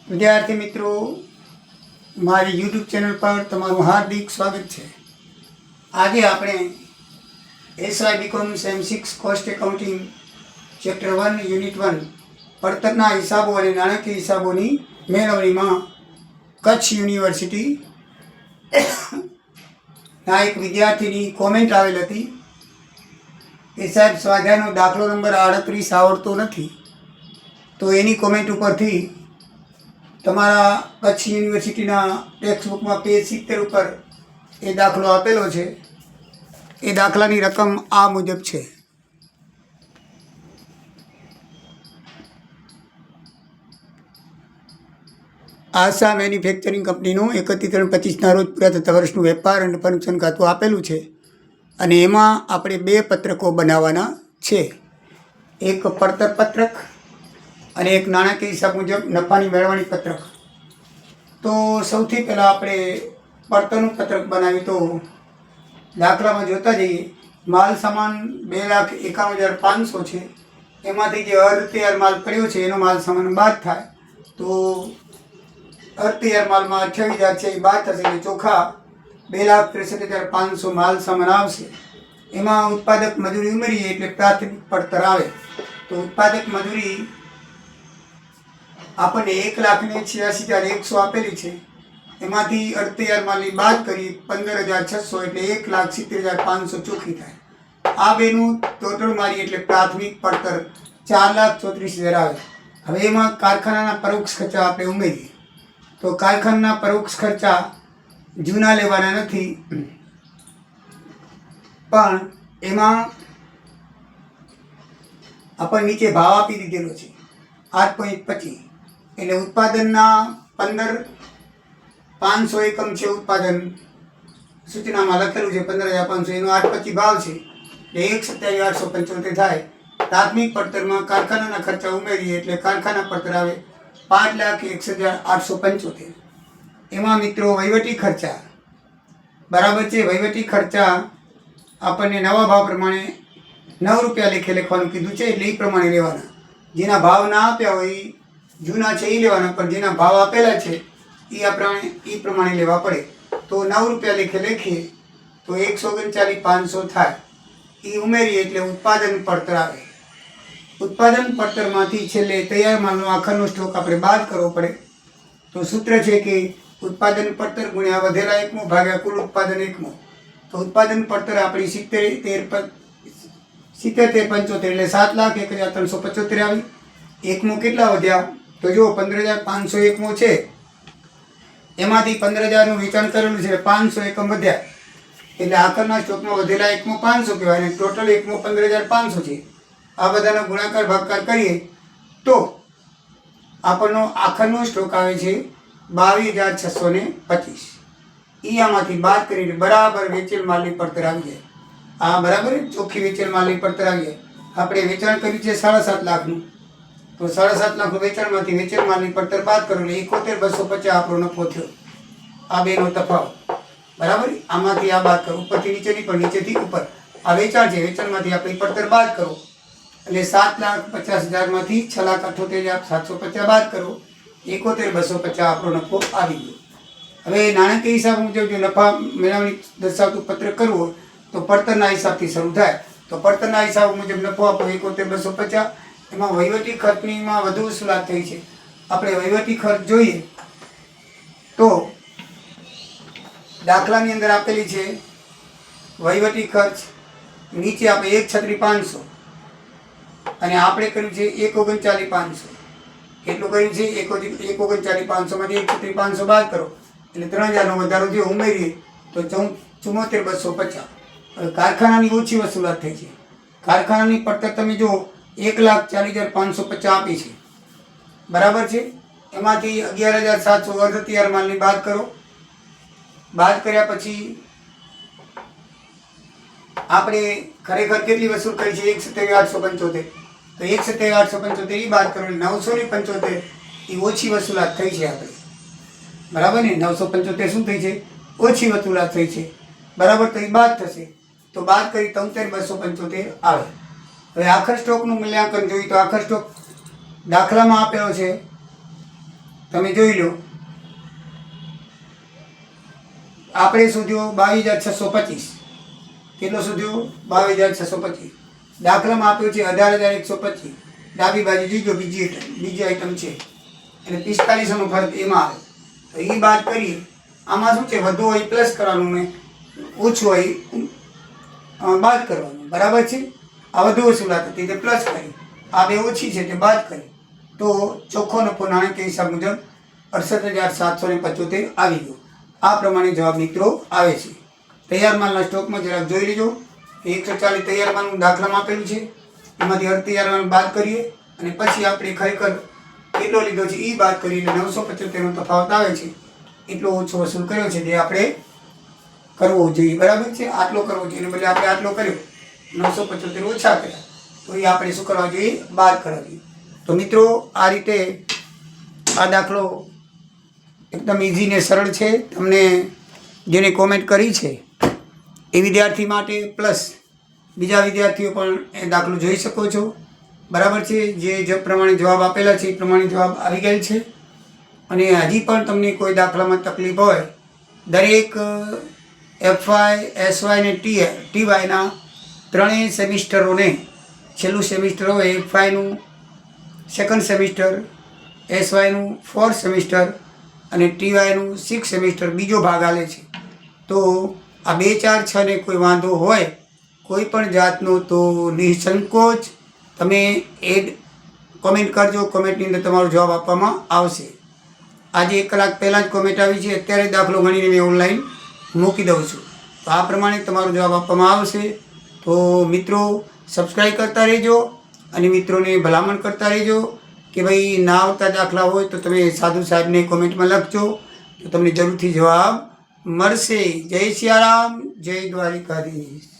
વિદ્યાર્થી મિત્રો, મારી યુટ્યુબ ચેનલ પર તમારું હાર્દિક સ્વાગત છે. આજે આપણે એસવાય બીકોમ સેમ6 કોસ્ટ એકાઉન્ટિંગ ચેપ્ટર 1 યુનિટ 1 પડતરના હિસાબો અને નાણાકીય હિસાબોની મેળવણીમાં કચ્છ યુનિવર્સિટી ના એક વિદ્યાર્થીની કોમેન્ટ આવેલ હતી કે સાહેબ સ્વાધ્યાયનો દાખલો નંબર 38 આવડતો નથી. તો એની કોમેન્ટ ઉપરથી તમારા કચ્છ યુનિવર્સિટીના ટેક્સ્ટબુકમાં પેજ 70 ઉપર એ દાખલો આપેલો છે. એ દાખલાની રકમ આ મુજબ છે. આશા મેન્યુફેક્ચરિંગ કંપનીનું 31/3/25ના રોજ પૂરા થતા વર્ષનું વેપાર અને ફંક્શન ખાતું આપેલું છે અને એમાં આપણે 2 પત્રકો બનાવવાના છે. એક પડતર પત્રક અને એક નાણાકીય હિસાબ મુજબ નફાની મેળવણી પત્રક. તો સૌથી પહેલાં આપણે પડતરનું પત્રક બનાવીએ. તો દાખલામાં જોતા જઈએ, માલ સામાન 2,51,500 છે. એમાંથી જે અર્ધ તૈયાર માલ પડ્યો છે એનો માલ સામાન બાદ થાય તો અર્ધ તૈયાર માલમાં 28,000 છે એ બાદ થશે એટલે ચોખ્ખા 2,63,500 માલ સામાન આવશે. એમાં ઉત્પાદક મજૂરી ઉમેરીએ એટલે પ્રાથમિક પડતર આવે. તો ઉત્પાદક મજૂરી આપણને 1,86,100 આપેલી છે. એમાંથી અર્ધ તૈયાર માલની બાદ કરી 15,600 એટલે 1,70,500 ચોખ્ખી થાય. આ બેનું ટોટલ મારીએ એટલે પ્રાથમિક પડતર 4,34,000 આવે. હવે એમાં કારખાનાના પરોક્ષ ખર્ચા આપણે ઉમેરીએ. તો કારખાનાના પરોક્ષ ખર્ચા જૂના લેવાના નથી, પણ એમાં આપણને નીચે ભાવ આપી દીધેલો છે 8.25. એટલે ઉત્પાદનના 15,500 એકમ છે. ઉત્પાદન સૂચનામાં લખેલું છે 15,500, એનો 8.25 ભાવ છે એટલે 1,27,875 થાય. પ્રાથમિક પડતરમાં કારખાનાના ખર્ચા ઉમેરીએ એટલે કારખાના પડતર આવે 5,61,875. એમાં મિત્રો વહીવટી ખર્ચા બરાબર છે. વહીવટી ખર્ચા આપણને નવા ભાવ પ્રમાણે 9 રૂપિયા લેખે લખવાનું કીધું છે એટલે એ પ્રમાણે લેવાના. જેના ભાવ ના આપ્યા હોય જૂના છે એ લેવાના, પણ જેના ભાવ આપેલા છે એ પ્રમાણે લેવા પડે. તો 9 રૂપિયા લેખે લખીએ તો 139,500 થાય. એ ઉમેરીએ એટલે ઉત્પાદન પડતર આવે. ઉત્પાદન પડતરમાંથી છેલ્લે તૈયાર માલનો આખરનો સ્ટોક આપણે બાદ કરવો પડે. તો સૂત્ર છે કે ઉત્પાદન પડતર ગુણ્યા વધેલા એકમો ભાગ્યા કુલ ઉત્પાદન એકમો. તો ઉત્પાદન પડતર આપણી 77,75 એટલે 7,01,375 આવી. એકમો કેટલા વધ્યા તો જો 15,500 એકમો છે, એમાંથી 15,000નું વેચાણ કરેલું છે, 500 એકમ વધ્યા એટલે આખરના સ્ટોકમાં વધેલા એકમો 500 કહેવાય અને ટોટલ એકમો 15,500 છે. આ બધાનો ગુણાકાર ભાગાકાર કરીએ તો આપણનો આખરનો સ્ટોક આવે છે 22,625. આમાંથી બાદ કરીને બરાબર વેચેલ માલની પડતર આવી જાય. આ બરાબર ચોખ્ખી વેચેલ માલની પડતર આવી જાય. આપણે વેચાણ કર્યું છે 7.5 લાખનું, તો 7.5 લાખનું વેચાણમાંથી વેચેલ માલની પડતર બાદ કરો એટલે 71,250 આપણો નફો થયો. આ બેનો તફાવત બરાબર. આમાંથી આ બાદ કરો, ઉપરથી નીચેની પણ નીચેથી ઉપર. આ વેચાણ છે, વેચાણમાંથી આપણી પડતર બાદ કરો એટલે 7,50,000માંથી 6,78,750 બાદ કરો, 71,250 આપણો નફો આવી ગયો. હવે નાણાકીય હિસાબ મુજબ જો નફા મેળવણી દર્શાવતું પત્રક કરવું હોય તો પડતરના હિસાબથી શરૂ થાય. તો પડતરના હિસાબ મુજબ નફો આપો 71,250. એમાં વહીવટી ખર્ચનીમાં વધુ વસૂલાત થઈ છે. આપણે વહીવટી ખર્ચ જોઈએ તો દાખલાની અંદર આપેલી છે વહીવટી ખર્ચ નીચે આપણે 1,36,500 અને આપણે કર્યું છે 1,39,500. કેટલું કર્યું છે 1,39,500માંથી 1,36,500 બાદ કરો એટલે 3,000નો વધારો થયો. ઉમેરીએ તો 74,250. હવે કારખાનાની ઓછી વસૂલાત થઈ છે. કારખાનાની પડતર તમે જો 1,40,550 આપી છે બરાબર છે. એમાંથી 11,700 અર્ધ તૈયાર માલની બાદ કરો. બાદ કર્યા પછી આપણે ખરેખર કેટલી વસૂલ કરી છે 1,27,875. તો 1,27,875 એ બાદ કરો એટલે 975 એ ઓછી વસૂલાત થઈ છે આપણે બરાબર ને. 975 શું થઈ છે? ઓછી વસૂલાત થઈ છે બરાબર. તો એ બાદ થશે તો બાદ કરી 73,275 આવે. હવે આખર સ્ટોકનું મૂલ્યાંકન જોઈએ તો આખર સ્ટોક દાખલામાં આપેલો છે તમે જોઈ લો, આપણે શોધ્યો 22,625. કેટલો શોધ્યો? 22,625. દાખલામાં આપ્યો છે 18,125. ડાબી બાજુ જોઈજો, બીજી આઈટમ છે એટલે 45નો ફરક એમાં આવે. તો એ બાદ કરીએ. આમાં શું છે? વધુ હોય પ્લસ કરવાનું ને ઓછું હોય બાદ કરવાનું. બરાબર છે? આ વધુ વસૂલાત હતી તે પ્લસ કરી, આ બે ઓછી છે તે બાદ કરી. તો ચોખ્ખો નફો નાણાકીય હિસાબ મુજબ 68,775 આવી ગયો. આ પ્રમાણે જવાબ મિત્રો આવે છે. તૈયાર માલના સ્ટોકમાં જરાક જોઈ લેજો કે 140 તૈયાર માલનું દાખલામાં આપેલું છે, એમાંથી અર્ધ તૈયાર માલ બાદ કરીએ અને પછી આપણે ખરેખર કેટલો લીધો છે એ બાદ કરીને 975નો તફાવત આવે છે. એટલો ઓછો વસૂલ કર્યો છે તે આપણે કરવો જોઈએ. બરાબર છે? આટલો કરવો જોઈએ એને બદલે આપણે આટલો કર્યો, 975 ઓછા કર્યા, તો એ આપણે શું કરવા જોઈએ? બાદ કરવા જોઈએ. તો મિત્રો આ રીતે આ દાખલો એકદમ ઇઝી ને સરળ છે. તમને જેને કોમેન્ટ કરી છે એ વિદ્યાર્થી માટે પ્લસ બીજા વિદ્યાર્થીઓ પણ એ દાખલો જોઈ શકો છો. બરાબર છે? જે પ્રમાણે જવાબ આપેલા છે એ પ્રમાણે જવાબ આવી ગયેલ છે. અને હજી પણ તમને કોઈ દાખલામાં તકલીફ હોય, દરેક FY, SY અને TYના ત્રણેય સેમિસ્ટરોને છેલ્લું સેમિસ્ટર હોય, FYનું સેકન્ડ સેમિસ્ટર, SYનું ફોર્થ સેમિસ્ટર અને TYનું 6th સેમિસ્ટર બીજો ભાગ આલે છે. તો આ 2, 4, 6 ને કોઈ વાંધો હોય કોઈ પણ જાતનો તો નિસંકોચ તમે કોમેન્ટ કરજો. કોમેન્ટની અંદર તમારો જવાબ આપવામાં આવશે. આજે 1 કલાક પહેલાં જ કોમેન્ટ આવી છે, અત્યારે દાખલો ગણીને મેં ઓનલાઈન મૂકી દઉં છું. તો આ પ્રમાણે તમારો જવાબ આપવામાં આવશે. તો મિત્રો સબસ્ક્રાઈબ કરતા રહેજો અને મિત્રોને ભલામણ કરતા રહેજો કે ભાઈ ના આવતા દાખલા હોય તો તમે સાધુ સાહેબને કોમેન્ટમાં લખજો, તો તમને જરૂરથી જવાબ મળશે. જય સિયારામ, જય દ્વારિકાધીશ.